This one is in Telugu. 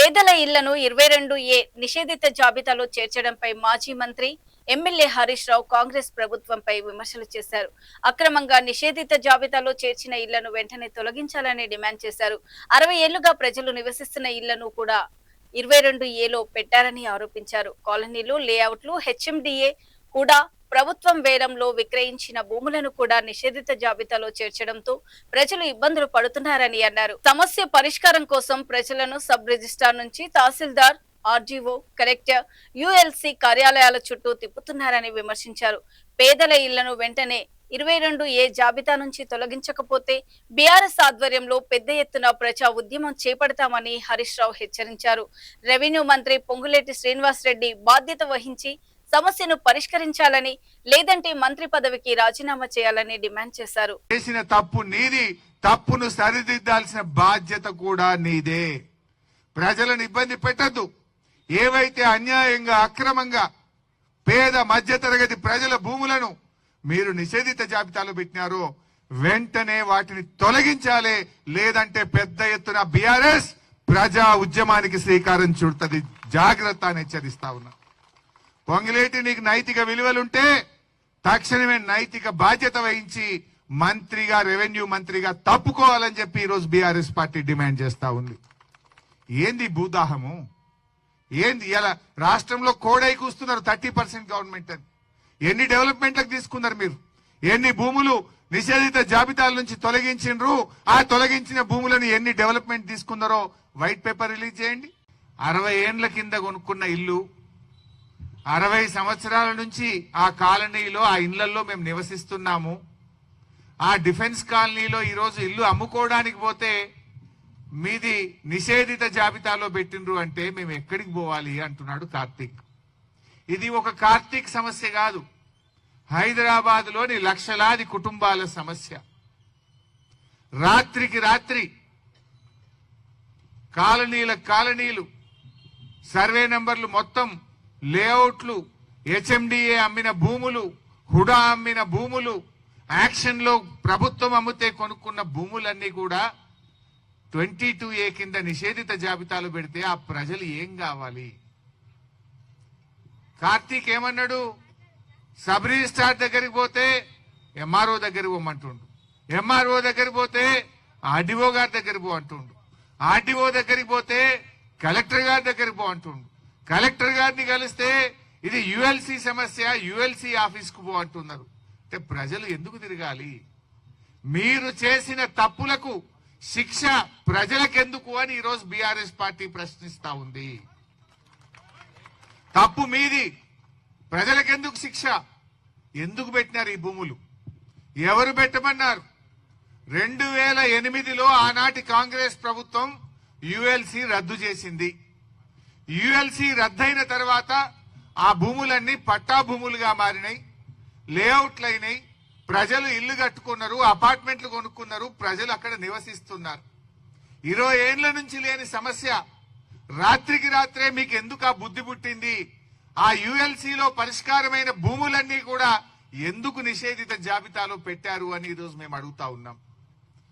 పేదల ఇళ్లను 22A నిషేధిత జాబితాలో చేర్చడంపై మాజీ మంత్రి ఎమ్మెల్యే హరీష్ రావు కాంగ్రెస్ ప్రభుత్వంపై విమర్శలు చేశారు. అక్రమంగా నిషేధిత జాబితాలో చేర్చిన ఇళ్లను వెంటనే తొలగించాలని డిమాండ్ చేశారు. 60 ఏళ్లుగా ప్రజలు నివసిస్తున్న ఇళ్లను కూడా 22Aలో పెట్టారని ఆరోపించారు. కాలనీలు, లేఅవుట్లు, హెచ్ఎండిఏ కూడా ప్రభుత్వం వేలంలో విక్రయించిన భూములను కూడా నిషేధిత జాబితాలో చేర్చడంతో ప్రజలు ఇబ్బందులు పడుతున్నారని అన్నారు. సమస్య పరిష్కారం కోసం ప్రజలను సబ్ రిజిస్ట్రార్ నుంచి తహసీల్దార్, ఆర్డీఓ, కలెక్టర్, యుఎల్సి కార్యాలయాల చుట్టూ తిప్పుతున్నారని విమర్శించారు. పేదల ఇళ్లను వెంటనే 22A జాబితా నుంచి తొలగించకపోతే బీఆర్ఎస్ ఆధ్వర్యంలో పెద్ద ఎత్తున ప్రజా ఉద్యమం చేపడతామని హరీష్ రావు హెచ్చరించారు. రెవెన్యూ మంత్రి పొంగులేటి శ్రీనివాస్ రెడ్డి బాధ్యత వహించి సమస్యను పరిష్కరించాలని, లేదంటే మంత్రి పదవికి రాజీనామా చేయాలని డిమాండ్ చేశారు. చేసిన తప్పు నీది, తప్పును సరిదిద్దాల్సిన బాధ్యత కూడా నీదే. ప్రజలను ఇబ్బంది పెట్టద్దు. ఏవైతే అన్యాయంగా, అక్రమంగా పేద మధ్యతరగతి ప్రజల భూములను మీరు నిషేధిత జాబితాలో పెట్టినారో వెంటనే వాటిని తొలగించాలి. లేదంటే పెద్ద ఎత్తున బీఆర్ఎస్ ప్రజా ఉద్యమానికి శ్రీకారం చుడుతుంది. జాగ్రత్త అని హెచ్చరిస్తా ఉన్నా. పొంగిలేటి, నీకు నైతిక విలువలుంటే తక్షణమే నైతిక బాధ్యత వహించి మంత్రిగా, రెవెన్యూ మంత్రిగా తప్పుకోవాలని చెప్పి ఈరోజు బీఆర్ఎస్ పార్టీ డిమాండ్ చేస్తా ఉంది. ఏంది భూదాహము? ఏంది ఇలా రాష్ట్రంలో కోడై కూస్తున్నారు 30% గవర్నమెంట్ అని. ఎన్ని డెవలప్మెంట్లకు తీసుకున్నారు మీరు? ఎన్ని భూములు నిషేధిత జాబితాల నుంచి తొలగించిండ్రు? ఆ తొలగించిన భూములను ఎన్ని డెవలప్మెంట్ తీసుకున్నారో వైట్ పేపర్ రిలీజ్ చేయండి. 60 ఏండ్ల కింద కొనుక్కున్న ఇల్లు, 60 సంవత్సరాల నుంచి ఆ కాలనీలో, ఆ ఇళ్లలో మేము నివసిస్తున్నాము. ఆ డిఫెన్స్ కాలనీలో ఈరోజు ఇల్లు అమ్ముకోవడానికి పోతే మీది నిషేధిత జాబితాలో పెట్టిండ్రు అంటే మేము ఎక్కడికి పోవాలి అంటున్నాడు కార్తీక్. ఇది ఒక కార్తీక్ సమస్య కాదు, హైదరాబాద్ లోని లక్షలాది కుటుంబాల సమస్య. రాత్రికి రాత్రి కాలనీలు, సర్వే నంబర్లు మొత్తం, లేఅవుట్లు, హెచ్ఎండిఏ అమ్మిన భూములు, హుడా అమ్మిన భూములు, యాక్షన్ లో ప్రభుత్వం అమ్మితే కొనుక్కున్న భూములన్నీ కూడా 22A కింద నిషేధిత జాబితాలో పెడితే ఆ ప్రజలు ఏం కావాలి? కార్తీక్ ఏమన్నాడు? సబ్ రిజిస్ట్రార్ దగ్గరికి పోతే ఎంఆర్ఓ దగ్గరికి పోమంటుండు, ఎంఆర్ఓ దగ్గరికి పోతే ఆర్డీఓ గారి దగ్గరికి పో అంటుండు, ఆర్డీఓ దగ్గరికి పోతే కలెక్టర్ గారి దగ్గరికి పో అంటుండు, కలెక్టర్ గారిని కలిస్తే ఇది యుఎల్సి సమస్య, యుఎల్సి ఆఫీస్ కు పో అంటున్నారు. అంటే ప్రజలు ఎందుకు తిరగాలి? మీరు చేసిన తప్పులకు శిక్ష ప్రజలకెందుకు అని ఈరోజు బీఆర్ఎస్ పార్టీ ప్రశ్నిస్తా ఉంది. తప్పు మీది, ప్రజలకెందుకు శిక్ష? ఎందుకు పెట్టినారు ఈ భూములు? ఎవరు పెట్టమన్నారు? 2008లో ఆనాటి కాంగ్రెస్ ప్రభుత్వం యుఎల్సి రద్దు చేసింది. యుఎల్సి రద్దయిన తర్వాత ఆ భూములన్నీ పట్టా భూములుగా మారినాయి, లేఅవుట్లు అయినాయి, ప్రజలు ఇల్లు కట్టుకున్నారు, అపార్ట్మెంట్లు కొనుక్కున్నారు, ప్రజలు అక్కడ నివసిస్తున్నారు. 20 ఏండ్ల నుంచి లేని సమస్య రాత్రికి రాత్రే మీకు ఎందుకు ఆ బుద్ధి పుట్టింది? ఆ యుఎల్సిలో పరిష్కారమైన భూములన్నీ కూడా ఎందుకు నిషేధిత జాబితాలో పెట్టారు అని ఈరోజు మేము అడుగుతా ఉన్నాం.